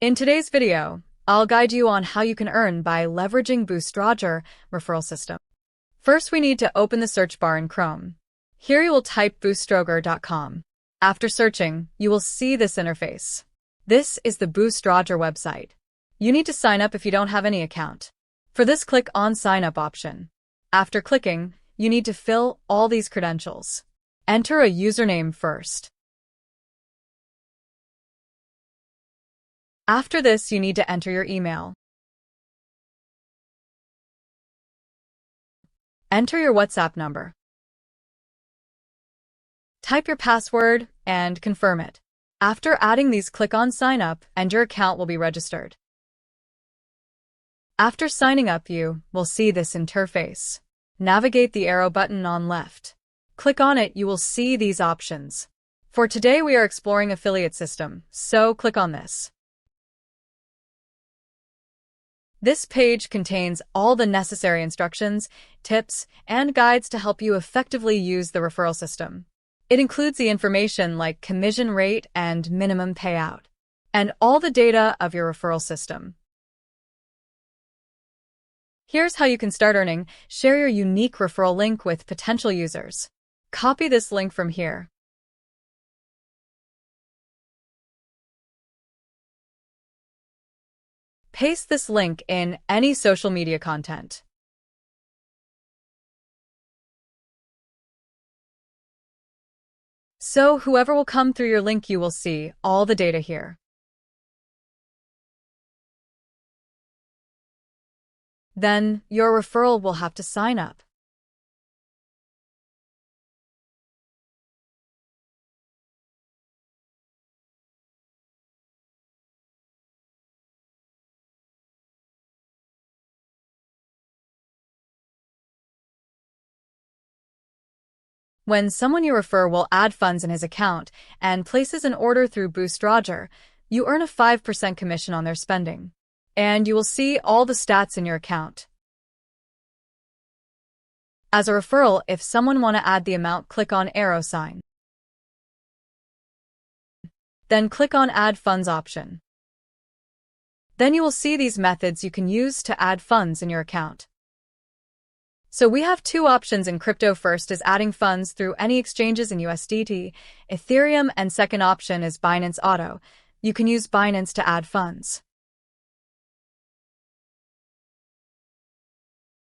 In today's video, I'll guide you on how you can earn by leveraging Boostroger referral system. First, we need to open the search bar in Chrome. Here you will type boostroger.com. After searching, you will see this interface. This is the Boostroger website. You need to sign up if you don't have any account. For this, click on Sign Up option. After clicking, you need to fill all these credentials. Enter a username first. After this, you need to enter your email. Enter your WhatsApp number. Type your password and confirm it. After adding these, click on Sign Up and your account will be registered. After signing up, you will see this interface. Navigate the arrow button on left. Click on it, you will see these options. For today, we are exploring affiliate system, so click on this. This page contains all the necessary instructions, tips, and guides to help you effectively use the referral system. It includes the information like commission rate and minimum payout, and all the data of your referral system. Here's how you can start earning. Share your unique referral link with potential users. Copy this link from here. Paste this link in any social media content. So whoever will come through your link, you will see all the data here. Then your referral will have to sign up. When someone you refer will add funds in his account and places an order through Boostroger, you earn a 5% commission on their spending. And you will see all the stats in your account. As a referral, if someone want to add the amount, click on arrow sign. Then click on Add Funds option. Then you will see these methods you can use to add funds in your account. So we have two options in crypto. First is adding funds through any exchanges in USDT, Ethereum, and second option is Binance Auto. You can use Binance to add funds.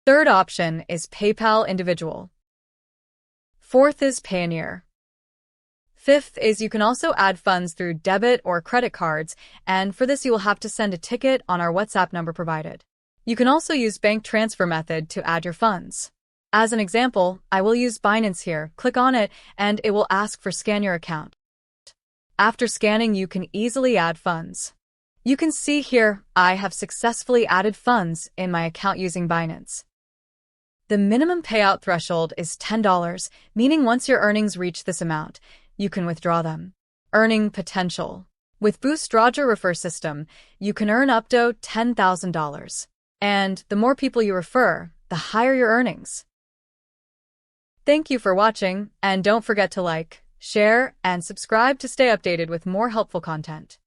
Third option is PayPal Individual. Fourth is Payoneer. Fifth is you can also add funds through debit or credit cards, and for this you will have to send a ticket on our WhatsApp number provided. You can also use bank transfer method to add your funds. As an example, I will use Binance here. Click on it and it will ask for scan your account. After scanning, you can easily add funds. You can see here, I have successfully added funds in my account using Binance. The minimum payout threshold is $10, meaning once your earnings reach this amount, you can withdraw them. Earning potential. With Boostroger refer system, you can earn up to $10,000. And the more people you refer, the higher your earnings. Thank you for watching, and don't forget to like, share, and subscribe to stay updated with more helpful content.